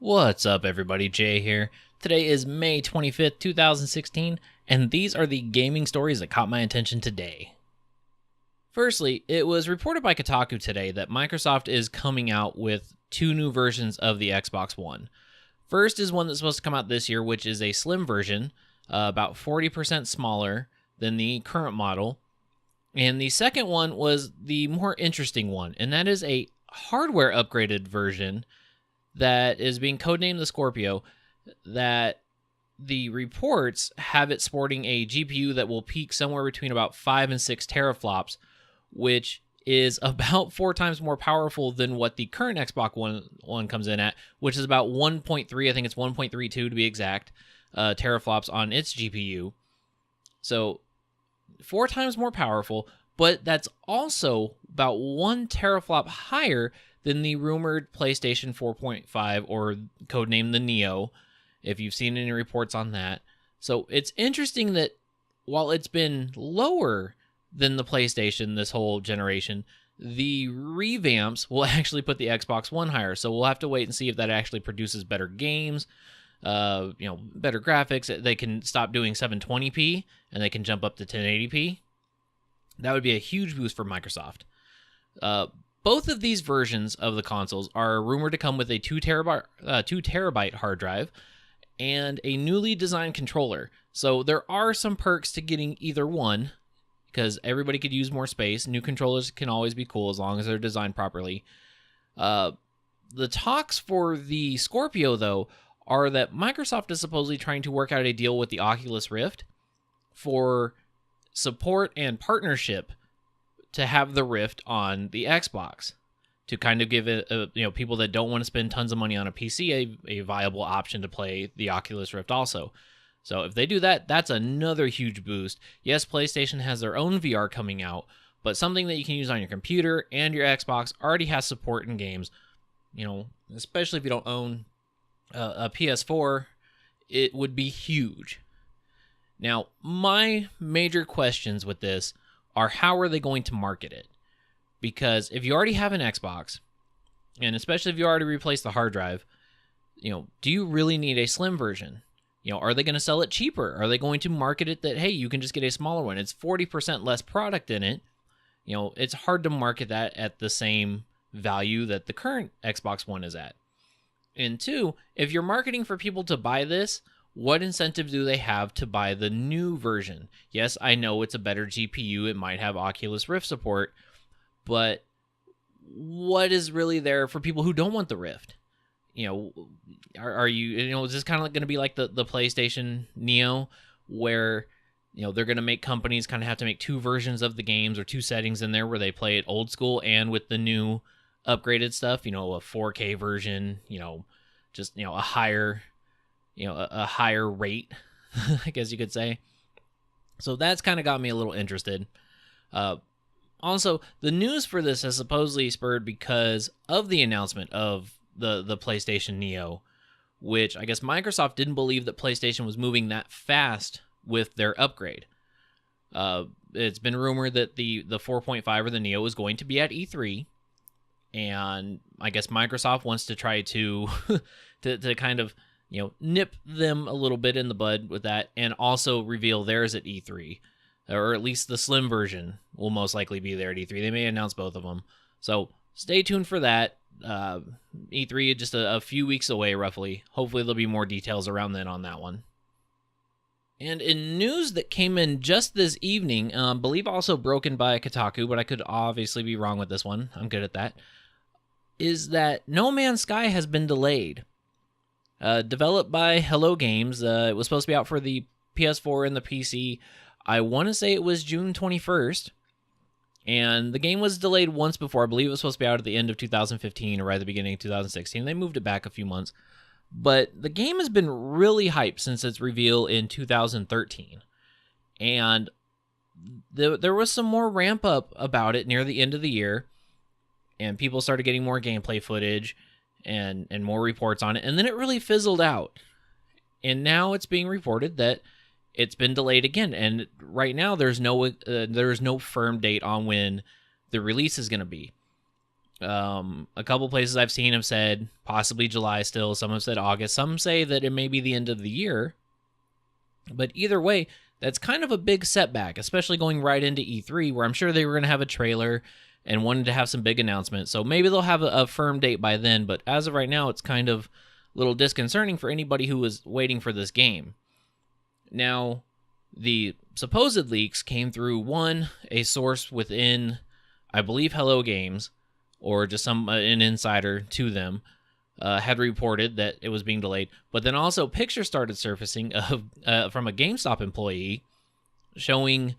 What's up, everybody? Jay here. Today is May 25th, 2016, and these are the gaming stories that caught my attention today. Firstly, it was reported by Kotaku today that Microsoft is coming out with two new versions of the Xbox One. First is one that's supposed to come out this year, which is a slim version, about 40% smaller than the current model. And the second one was the more interesting one, and that is a hardware upgraded version that is being codenamed the Scorpio, that the reports have it sporting a GPU that will peak somewhere between about 5 and 6 teraflops, which is about 4 times more powerful than what the current Xbox One comes in at, which is about 1.3, I think it's 1.32 to be exact, teraflops on its GPU. So 4 times more powerful, but that's also about 1 teraflop higher than the rumored PlayStation 4.5, or codenamed the Neo, if you've seen any reports on that. So it's interesting that while it's been lower than the PlayStation this whole generation, the revamps will actually put the Xbox One higher. So we'll have to wait and see if that actually produces better games, better graphics. They can stop doing 720p and they can jump up to 1080p. That would be a huge boost for Microsoft. Both of these versions of the consoles are rumored to come with a 2 terabyte hard drive and a newly designed controller. So there are some perks to getting either one, because everybody could use more space. New controllers can always be cool as long as they're designed properly. The talks for the Scorpio, though, are that Microsoft is supposedly trying to work out a deal with the Oculus Rift for support and partnership to have the Rift on the Xbox, to kind of give it, people that don't want to spend tons of money on a PC a viable option to play the Oculus Rift also. So if they do that, that's another huge boost. Yes, PlayStation has their own VR coming out, but something that you can use on your computer and your Xbox already has support in games. Especially if you don't own a PS4, it would be huge. Now, my major questions with this are, how are they going to market it? Because if you already have an Xbox, and especially if you already replaced the hard drive, do you really need a slim version? Are they going to sell it cheaper? Are they going to market it that, hey, you can just get a smaller one? It's 40% less product in it. It's hard to market that at the same value that the current Xbox One is at. And two, if you're marketing for people to buy this, what incentive do they have to buy the new version? Yes, I know it's a better GPU. It might have Oculus Rift support, but what is really there for people who don't want the Rift? Are you, is this kind of going to be like the PlayStation Neo, where, they're going to make companies kind of have to make 2 versions of the games, or 2 settings in there where they play it old school and with the new upgraded stuff, a 4K version, just, a higher, a higher rate, I guess you could say. So that's kind of got me a little interested. Also, the news for this has supposedly spurred because of the announcement of the PlayStation Neo, which I guess Microsoft didn't believe that PlayStation was moving that fast with their upgrade. It's been rumored that the 4.5 or the Neo is going to be at E3, and I guess Microsoft wants to try to to kind of nip them a little bit in the bud with that, and also reveal theirs at E3, or at least the slim version will most likely be there at E3. They may announce both of them, so stay tuned for that. E3 just a few weeks away, roughly. Hopefully there'll be more details around then on that one. And in news that came in just this evening, believe also broken by Kotaku, but I could obviously be wrong with this one. I'm good at that. Is that No Man's Sky has been delayed. Developed by Hello Games. It was supposed to be out for the PS4 and the PC. I want to say it was June 21st. And the game was delayed once before. I believe it was supposed to be out at the end of 2015 or right at the beginning of 2016. They moved it back a few months. But the game has been really hyped since its reveal in 2013. And there was some more ramp up about it near the end of the year. And people started getting more gameplay footage and more reports on it. And then it really fizzled out. And now it's being reported that it's been delayed again, and right now there's no firm date on when the release is going to be. A couple places I've seen have said possibly July still. Some have said August. Some say that it may be the end of the year. But either way, that's kind of a big setback, especially going right into E3, where I'm sure they were going to have a trailer and wanted to have some big announcements. So maybe they'll have a firm date by then. But as of right now, it's kind of a little disconcerting for anybody who was waiting for this game. Now, the supposed leaks came through, a source within, I believe, Hello Games, or just an insider to them, had reported that it was being delayed. But then also pictures started surfacing of from a GameStop employee showing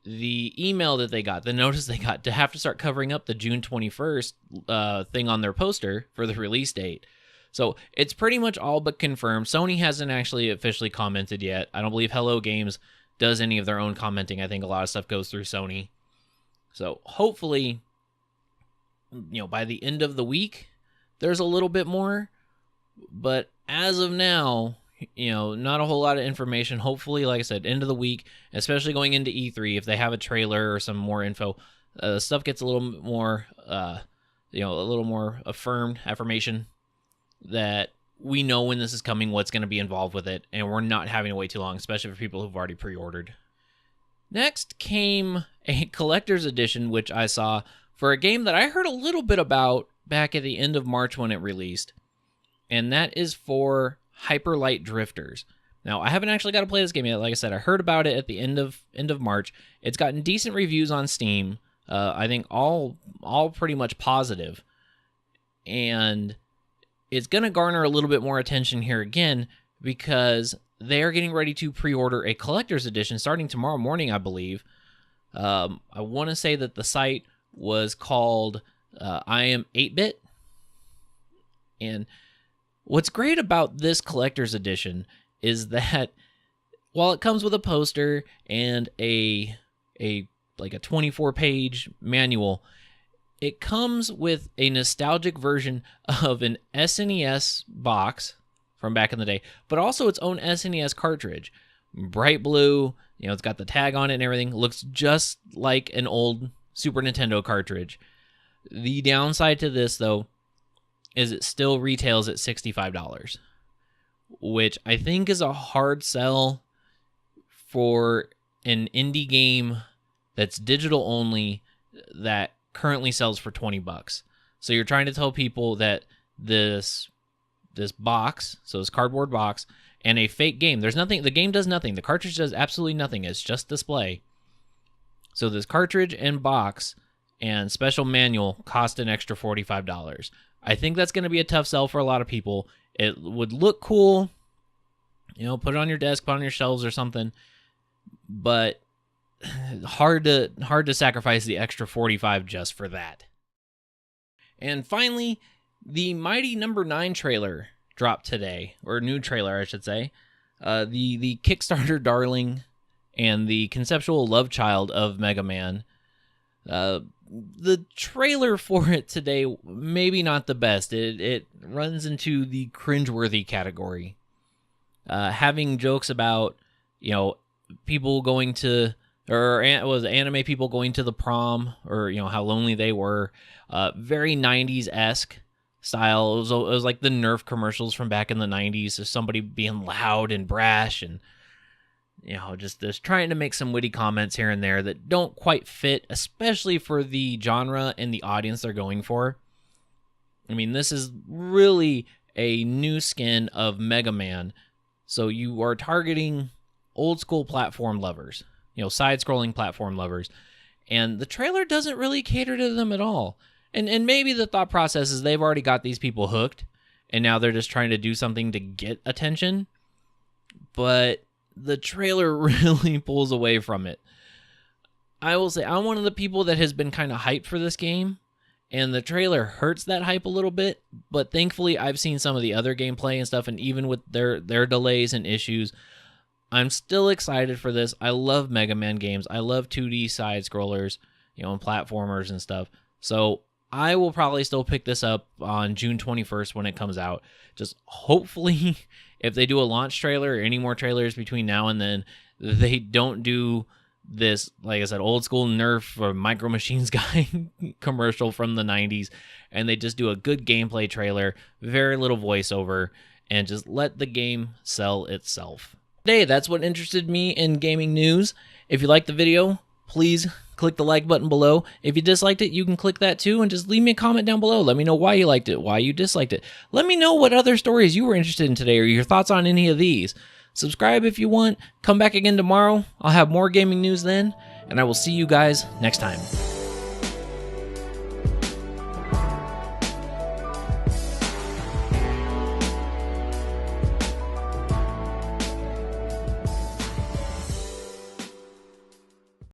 the email that they got, the notice they got to have to start covering up the June 21st thing on their poster for the release date. So it's pretty much all but confirmed. Sony hasn't actually officially commented yet. I don't believe Hello Games does any of their own commenting. I think a lot of stuff goes through Sony. So hopefully, by the end of the week, there's a little bit more. But as of now, not a whole lot of information. Hopefully, like I said, end of the week, especially going into E3, if they have a trailer or some more info, stuff gets a little more, a little more affirmation that we know when this is coming, what's going to be involved with it, and we're not having to wait too long, especially for people who've already pre-ordered. Next came a collector's edition, which I saw for a game that I heard a little bit about back at the end of March when it released, and that is for Hyper Light Drifters. Now, I haven't actually got to play this game yet. Like I said, I heard about it at the end of March. It's gotten decent reviews on Steam. I think all pretty much positive, and it's going to garner a little bit more attention here again because they are getting ready to pre-order a collector's edition starting tomorrow morning, I believe. I want to say that the site was called I Am 8-Bit. And what's great about this collector's edition is that while it comes with a poster and a 24-page manual, it comes with a nostalgic version of an SNES box from back in the day, but also its own SNES cartridge. Bright blue, it's got the tag on it and everything. Looks just like an old Super Nintendo cartridge. The downside to this, though, is it still retails at $65, which I think is a hard sell for an indie game that's digital only that currently sells for $20. So you're trying to tell people that this box, so this cardboard box, and a fake game, there's nothing, the game does nothing, the cartridge does absolutely nothing, it's just display. So this cartridge and box and special manual cost an extra $45. I think that's going to be a tough sell for a lot of people. It would look cool, put it on your desk, put it on your shelves or something, but hard to sacrifice the extra $45 just for that. And finally, the Mighty Number 9 trailer dropped today, or new trailer, I should say. The Kickstarter darling and the conceptual love child of Mega Man. The trailer for it today, maybe not the best. It runs into the cringeworthy category. Having jokes about, people going to, or was anime people going to the prom, or how lonely they were. Very 90s-esque style. It was like the Nerf commercials from back in the 90s of somebody being loud and brash and just trying to make some witty comments here and there that don't quite fit, especially for the genre and the audience they're going for. I mean, this is really a new skin of Mega Man, so you are targeting old school platform lovers, side-scrolling platform lovers, and the trailer doesn't really cater to them at all. And maybe the thought process is they've already got these people hooked, and now they're just trying to do something to get attention, but the trailer really pulls away from it. I will say, I'm one of the people that has been kind of hyped for this game, and the trailer hurts that hype a little bit, but thankfully I've seen some of the other gameplay and stuff, and even with their delays and issues, I'm still excited for this. I love Mega Man games. I love 2D side-scrollers, and platformers and stuff. So I will probably still pick this up on June 21st when it comes out. Just hopefully, if they do a launch trailer or any more trailers between now and then, they don't do this, like I said, old school Nerf or Micro Machines guy commercial from the 90s, and they just do a good gameplay trailer, very little voiceover, and just let the game sell itself. Today, that's what interested me in gaming news. If you liked the video, please click the like button below. If you disliked it, you can click that too, and just leave me a comment down below. Let me know why you liked it, why you disliked it. Let me know what other stories you were interested in today, or your thoughts on any of these. Subscribe if you want. Come back again tomorrow. I'll have more gaming news then, and I will see you guys next time.